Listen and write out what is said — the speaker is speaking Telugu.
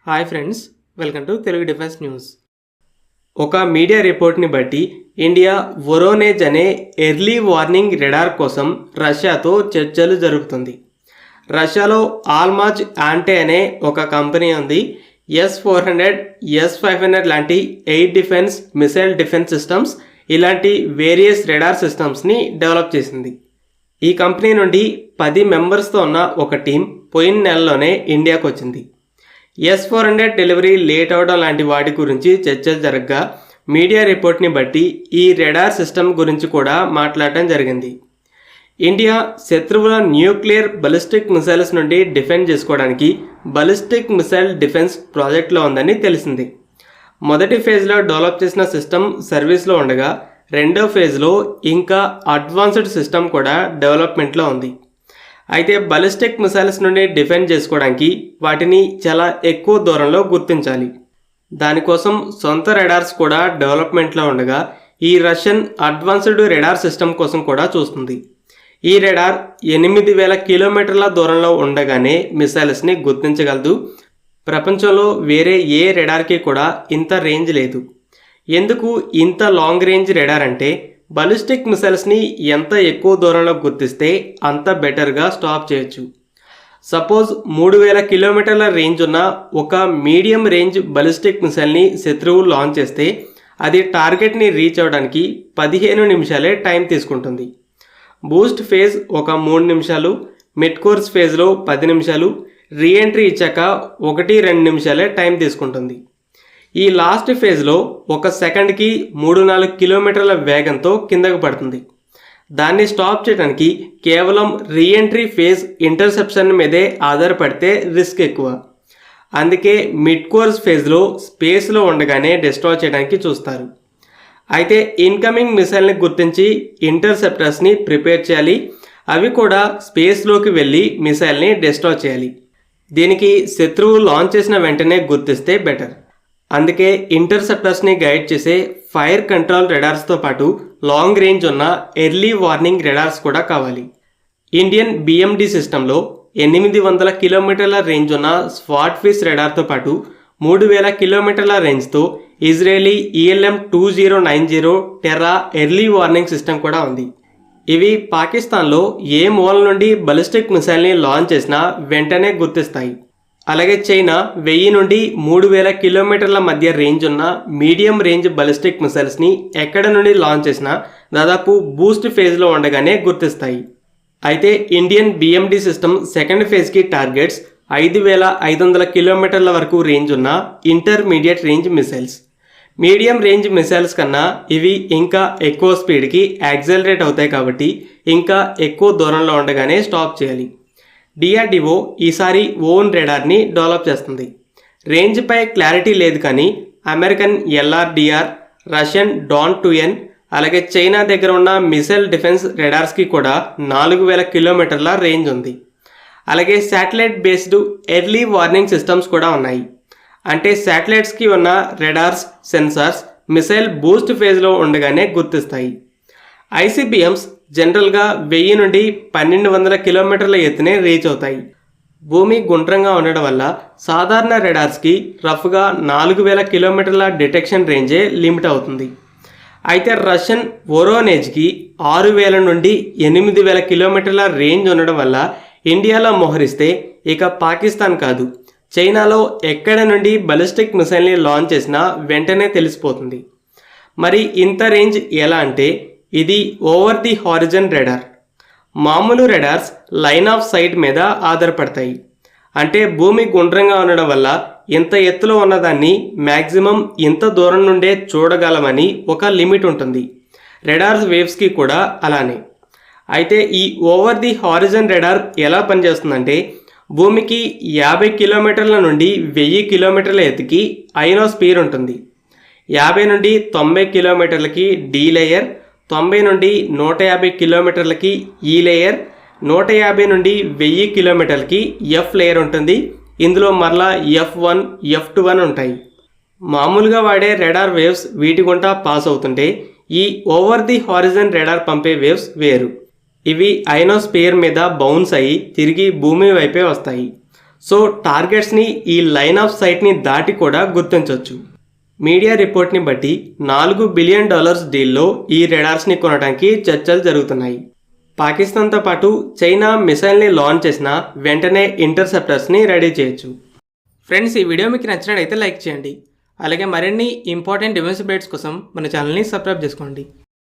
Hi friends, welcome to Telugu defence news. ఒక మీడియా రిపోర్ట్ని బట్టి ఇండియా వొరోనేజ్ అనే ఎర్లీ వార్నింగ్ రెడార్ కోసం రష్యాతో చర్చలు జరుపుతుంది. రష్యాలో ఆల్మాజ్ యాంటే అనే ఒక కంపెనీ ఉంది. S-400, S-500 లాంటి air defence, missile defence systems ఇలాంటి వేరియస్ రెడార్ సిస్టమ్స్ని డెవలప్ చేసింది. ఈ కంపెనీ నుండి 10 మెంబర్స్తో ఉన్న ఒక టీం పోయిన నెలలోనే ఇండియాకు వచ్చింది. S-400 డెలివరీ లేట్ అవడం లాంటి వాటి గురించి చర్చలు జరగగా మీడియా రిపోర్ట్ని బట్టి ఈ రెడార్ సిస్టమ్ గురించి కూడా మాట్లాడటం జరిగింది. ఇండియా శత్రువుల న్యూక్లియర్ బలిస్టిక్ మిసైల్స్ నుండి డిఫెండ్ చేసుకోవడానికి బలిస్టిక్ మిసైల్ డిఫెన్స్ ప్రాజెక్ట్లో ఉందని తెలిసింది. మొదటి ఫేజ్లో డెవలప్ చేసిన సిస్టమ్ సర్వీస్లో ఉండగా రెండో ఫేజ్లో ఇంకా అడ్వాన్స్డ్ సిస్టమ్ కూడా డెవలప్మెంట్లో ఉంది. అయితే బలిస్టిక్ మిసైల్స్ నుండి డిఫెండ్ చేసుకోవడానికి వాటిని చాలా ఎక్కువ దూరంలో గుర్తించాలి. దానికోసం సొంత రెడార్స్ కూడా డెవలప్మెంట్లో ఉండగా ఈ రష్యన్ అడ్వాన్స్డ్ రెడార్ సిస్టమ్ కోసం కూడా చూస్తుంది. ఈ రెడార్ 8,000 కిలోమీటర్ల దూరంలో ఉండగానే మిసైల్స్ని గుర్తించగలదు. ప్రపంచంలో వేరే ఏ రెడార్కి కూడా ఇంత రేంజ్ లేదు. ఎందుకు ఇంత లాంగ్ రేంజ్ రెడార్ అంటే బలిస్టిక్ మిసైల్స్ని ఎంత ఎక్కువ దూరంలో గుర్తిస్తే అంత బెటర్గా స్టాప్ చేయొచ్చు. సపోజ్ 3,000 కిలోమీటర్ల రేంజ్ ఉన్న ఒక మీడియం రేంజ్ బలిస్టిక్ మిసైల్ని శత్రువు లాంచ్ చేస్తే అది టార్గెట్ని రీచ్ అవ్వడానికి 15 నిమిషాలే టైం తీసుకుంటుంది. బూస్ట్ ఫేజ్ ఒక 3 నిమిషాలు, మిడ్ కోర్స్ ఫేజ్లో 10 నిమిషాలు, రీఎంట్రీ ఇచ్చాక 1-2 నిమిషాలే టైం తీసుకుంటుంది. ఈ లాస్ట్ ఫేజ్లో 1 సెకండ్కి 3-4 కిలోమీటర్ల వేగంతో కిందకు పడుతుంది. దాన్ని స్టాప్ చేయడానికి కేవలం రీఎంట్రీ ఫేజ్ ఇంటర్సెప్షన్ మీదే ఆధారపడితే రిస్క్ ఎక్కువ. అందుకే మిడ్ కోర్స్ ఫేజ్లో స్పేస్లో ఉండగానే డిస్ట్రాయ్ చేయడానికి చూస్తారు. అయితే ఇన్కమింగ్ మిసైల్ని గుర్తించి ఇంటర్సెప్టర్స్ని ప్రిపేర్ చేయాలి. అవి కూడా స్పేస్లోకి వెళ్ళి మిసైల్ని డిస్ట్రాయ్ చేయాలి. దీనికి శత్రువు లాంచ్ చేసిన వెంటనే గుర్తిస్తే బెటర్. అందుకే ఇంటర్సెప్టర్స్ని గైడ్ చేసే ఫైర్ కంట్రోల్ రెడార్స్తో పాటు లాంగ్ రేంజ్ ఉన్న ఎర్లీ వార్నింగ్ రెడార్స్ కూడా కావాలి. ఇండియన్ BMD సిస్టంలో 800 కిలోమీటర్ల రేంజ్ ఉన్న స్వాట్ ఫిష్ రెడార్తో పాటు 3,000 కిలోమీటర్ల రేంజ్తో Israeli ELM-2090 terra early warning system కూడా ఉంది. ఇవి పాకిస్తాన్లో ఏ మూల నుండి బలిస్టిక్ మిసైల్ని లాంచ్ చేసినా వెంటనే గుర్తిస్తాయి. అలాగే చైనా 1000 నుండి 3,000 కిలోమీటర్ల మధ్య రేంజ్ ఉన్న మీడియం రేంజ్ బలిస్టిక్ మిసైల్స్ని ఎక్కడ నుండి లాంచ్ చేసినా దాదాపు బూస్ట్ ఫేజ్లో ఉండగానే గుర్తిస్తాయి. అయితే ఇండియన్ BMD సిస్టమ్ సెకండ్ ఫేజ్కి టార్గెట్స్ 5,500 కిలోమీటర్ల వరకు రేంజ్ ఉన్న intermediate range missiles. Medium range missiles కన్నా ఇవి ఇంకా ఎక్కువ స్పీడ్కి యాక్సెలరేట్ అవుతాయి కాబట్టి ఇంకా ఎక్కువ దూరంలో ఉండగానే స్టాప్ చేయాలి. DRDO ఈసారి ఓన్ రెడార్ని డెవలప్ చేస్తుంది. రేంజ్పై క్లారిటీ లేదు కానీ అమెరికన్ LRDR, రష్యన్ Dawn-2N అలాగే చైనా దగ్గర ఉన్న మిసైల్ డిఫెన్స్ రెడార్స్కి కూడా 4,000 కిలోమీటర్ల రేంజ్ ఉంది. అలాగే satellite based early warning systems కూడా ఉన్నాయి. అంటే శాటిలైట్స్కి ఉన్న రెడార్స్, సెన్సార్స్ మిసైల్ బూస్ట్ ఫేజ్లో ఉండగానే గుర్తిస్తాయి. ICBMs జనరల్గా 1000 నుండి 1,200 కిలోమీటర్ల ఎత్తునే రీచ్ అవుతాయి. భూమి గుండ్రంగా ఉండడం వల్ల సాధారణ రెడార్స్కి రఫ్గా 4,000 కిలోమీటర్ల డిటెక్షన్ రేంజే లిమిట్ అవుతుంది. అయితే రష్యన్ వొరోనేజ్కి 6,000 నుండి 8,000 కిలోమీటర్ల రేంజ్ ఉండడం వల్ల ఇండియాలో మోహరిస్తే ఇక పాకిస్తాన్ కాదు, చైనాలో ఎక్కడ నుండి బలిస్టిక్ మిసైల్ని లాంచ్ చేసినా వెంటనే తెలిసిపోతుంది. మరి ఇంత రేంజ్ ఎలా అంటే ఇది ఓవర్ ది హారిజన్ రెడార్. మామూలు రెడార్స్ లైన్ ఆఫ్ సైట్ మీద ఆధారపడతాయి. అంటే భూమి గుండ్రంగా ఉండడం వల్ల ఇంత ఎత్తులో ఉన్నదాన్ని మ్యాక్సిమం ఇంత దూరం నుండే చూడగలమని ఒక లిమిట్ ఉంటుంది. రెడార్స్ వేవ్స్కి కూడా అలానే. అయితే ఈ ఓవర్ ది హారిజన్ రెడార్ ఎలా పనిచేస్తుందంటే భూమికి 50 కిలోమీటర్ల నుండి 1000 కిలోమీటర్ల ఎత్తుకి అయోనోస్ఫియర్ ఉంటుంది. 50 నుండి 90 కిలోమీటర్లకి D లేయర్, 90 నుండి 150 కిలోమీటర్లకి E లేయర్, 150 నుండి 1000 కిలోమీటర్లకి F లేయర్ ఉంటుంది. ఇందులో మరలా F1, F2 ఉంటాయి. మామూలుగా వాడే రెడార్ వేవ్స్ వీటి గుండా పాస్ అవుతుంటే ఈ ఓవర్ ది హారిజన్ రెడార్ పంపే వేవ్స్ వేరు. ఇవి అయోనోస్ఫియర్ మీద బౌన్స్ అయ్యి తిరిగి భూమి వైపే వస్తాయి. సో టార్గెట్స్ని ఈ లైన్ ఆఫ్ సైట్ని దాటి కూడా గుర్తించవచ్చు. మీడియా రిపోర్ట్ని బట్టి $4 బిలియన్ డీల్లో ఈ రెడార్స్ని కొనడానికి చర్చలు జరుగుతున్నాయి. పాకిస్తాన్తో పాటు చైనా మిసైల్ని లాంచ్ చేసిన వెంటనే ఇంటర్సెప్టర్స్ని రెడీ చేయొచ్చు. ఫ్రెండ్స్, ఈ వీడియో మీకు నచ్చినట్లయితే లైక్ చేయండి. అలాగే మరిన్ని ఇంపార్టెంట్ డిఫెన్స్ అప్డేట్స్ కోసం మన ఛానల్ని సబ్స్క్రైబ్ చేసుకోండి.